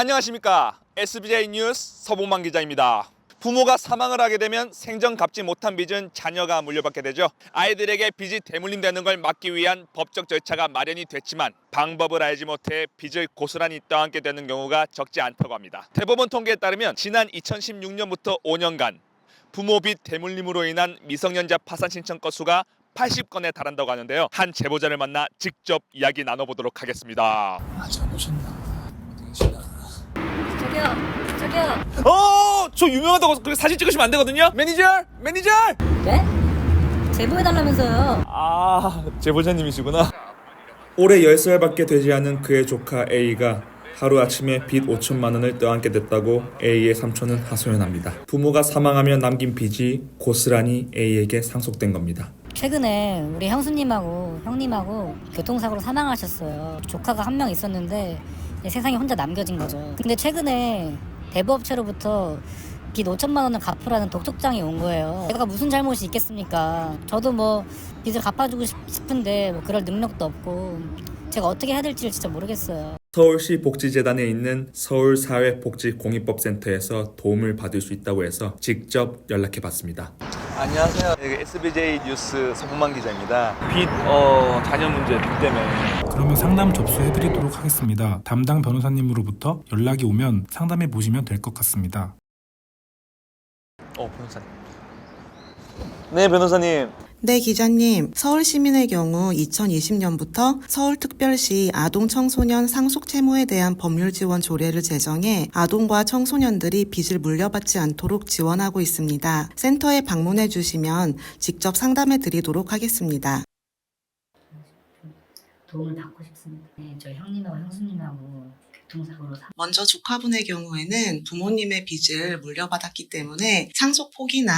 안녕하십니까. SBJ 뉴스 서봉만 기자입니다. 부모가 사망을 하게 되면 생전 갚지 못한 빚은 자녀가 물려받게 되죠. 아이들에게 빚이 대물림되는 걸 막기 위한 법적 절차가 마련이 됐지만 방법을 알지 못해 빚을 고스란히 떠안게 되는 경우가 적지 않다고 합니다. 대법원 통계에 따르면 지난 2016년부터 5년간 부모 빚 대물림으로 인한 미성년자 파산 신청 건수가 80건에 달한다고 하는데요. 한 제보자를 만나 직접 이야기 나눠보도록 하겠습니다. 잘 오셨나? 저 유명하다고 그렇게 사진 찍으시면 안 되거든요. 매니저! 네? 제보해달라면서요. 제보자님이시구나. 올해 10살밖에 되지 않은 그의 조카 A가 하루아침에 빚 5천만 원을 떠안게 됐다고 A의 삼촌은 하소연합니다. 부모가 사망하며 남긴 빚이 고스란히 A에게 상속된 겁니다. 최근에 우리 형수님하고 형님하고 교통사고로 사망하셨어요. 조카가 한 명 있었는데 세상에 혼자 남겨진 거죠. 근데 최근에 대부업체로부터 빚 5천만 원을 갚으라는 독촉장이 온 거예요. 제가 무슨 잘못이 있겠습니까? 저도 뭐 빚을 갚아주고 싶은데 뭐 그럴 능력도 없고 제가 어떻게 해야 될지를 진짜 모르겠어요. 서울시 복지재단에 있는 서울사회복지공익법센터에서 도움을 받을 수 있다고 해서 직접 연락해봤습니다. 안녕하세요. SBJ 뉴스 서봉만 기자입니다. 자녀 문제 빚 때문에. 그러면 상담 접수해드리도록 하겠습니다. 담당 변호사님으로부터 연락이 오면 상담해 보시면 될 것 같습니다. 변호사님. 네, 변호사님. 네, 기자님. 서울시민의 경우 2020년부터 서울특별시 아동청소년 상속채무에 대한 법률 지원 조례를 제정해 아동과 청소년들이 빚을 물려받지 않도록 지원하고 있습니다. 센터에 방문해 주시면 직접 상담해 드리도록 하겠습니다. 도움을 받고 싶습니다. 네, 저희 형님하고 형수님하고 교통사고로 먼저 조카분의 경우에는 부모님의 빚을 물려받았기 때문에 상속 포기나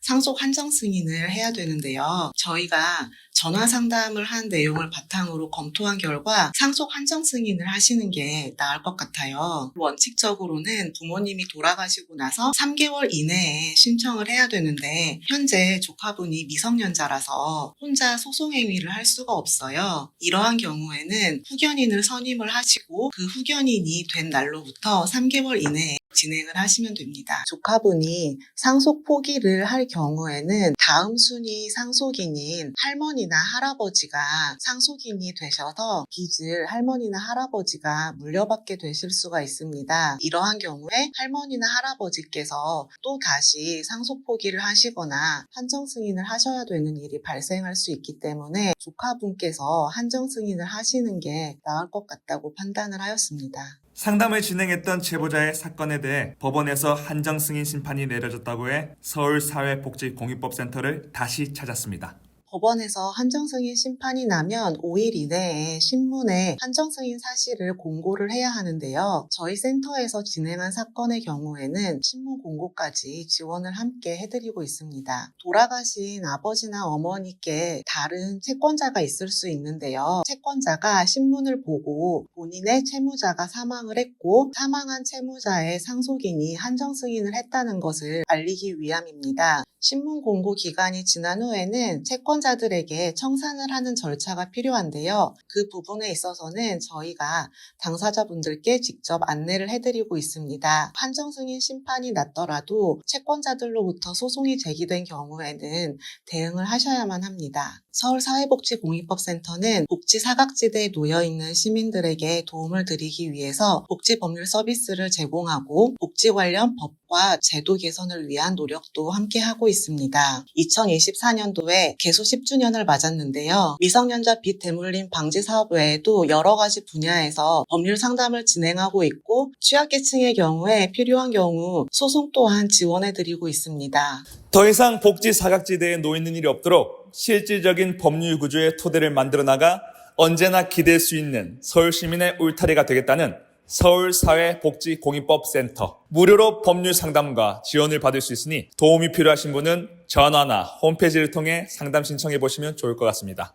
상속 한정 승인을 해야 되는데요. 저희가 전화 상담을 한 내용을 바탕으로 검토한 결과 상속 한정 승인을 하시는 게 나을 것 같아요. 원칙적으로는 부모님이 돌아가시고 나서 3개월 이내에 신청을 해야 되는데 현재 조카분이 미성년자라서 혼자 소송 행위를 할 수가 없어요. 이러한 경우에는 후견인을 선임을 하시고 그 후견인이 된 날로부터 3개월 이내에 진행을 하시면 됩니다. 조카분이 상속 포기를 할 경우에는 다음 순위 상속인인 할머니나 할아버지가 상속인이 되셔서 빚을 할머니나 할아버지가 물려받게 되실 수가 있습니다. 이러한 경우에 할머니나 할아버지께서 또 다시 상속 포기를 하시거나 한정 승인을 하셔야 되는 일이 발생할 수 있기 때문에 조카분께서 한정 승인을 하시는 게 나을 것 같다고 판단을 하였습니다. 상담을 진행했던 제보자의 사건에 대해 법원에서 한정 승인 심판이 내려졌다고 해 서울사회복지공익법센터를 다시 찾았습니다. 법원에서 한정승인 심판이 나면 5일 이내에 신문에 한정승인 사실을 공고를 해야 하는데요. 저희 센터에서 진행한 사건의 경우에는 신문 공고까지 지원을 함께 해드리고 있습니다. 돌아가신 아버지나 어머니께 다른 채권자가 있을 수 있는데요. 채권자가 신문을 보고 본인의 채무자가 사망을 했고 사망한 채무자의 상속인이 한정승인을 했다는 것을 알리기 위함입니다. 신문 공고 기간이 지난 후에는 채권자들에게 청산을 하는 절차가 필요한데요. 그 부분에 있어서는 저희가 당사자분들께 직접 안내를 해드리고 있습니다. 한정승인 심판이 났더라도 채권자들로부터 소송이 제기된 경우에는 대응을 하셔야만 합니다. 서울사회복지공익법센터는 복지 사각지대에 놓여있는 시민들에게 도움을 드리기 위해서 복지법률 서비스를 제공하고 복지 관련 법과 제도 개선을 위한 노력도 함께하고 있습니다. 2024년도에 개소 10주년을 맞았는데요. 미성년자 빚 대물림 방지 사업 외에도 여러 가지 분야에서 법률 상담을 진행하고 있고 취약계층의 경우에 필요한 경우 소송 또한 지원해드리고 있습니다. 더 이상 복지 사각지대에 놓이는 일이 없도록 실질적인 법률 구조의 토대를 만들어 나가 언제나 기댈 수 있는 서울 시민의 울타리가 되겠다는 서울사회복지공익법센터. 무료로 법률 상담과 지원을 받을 수 있으니 도움이 필요하신 분은 전화나 홈페이지를 통해 상담 신청해 보시면 좋을 것 같습니다.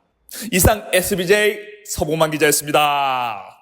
이상 SBJ 서봉만 기자였습니다.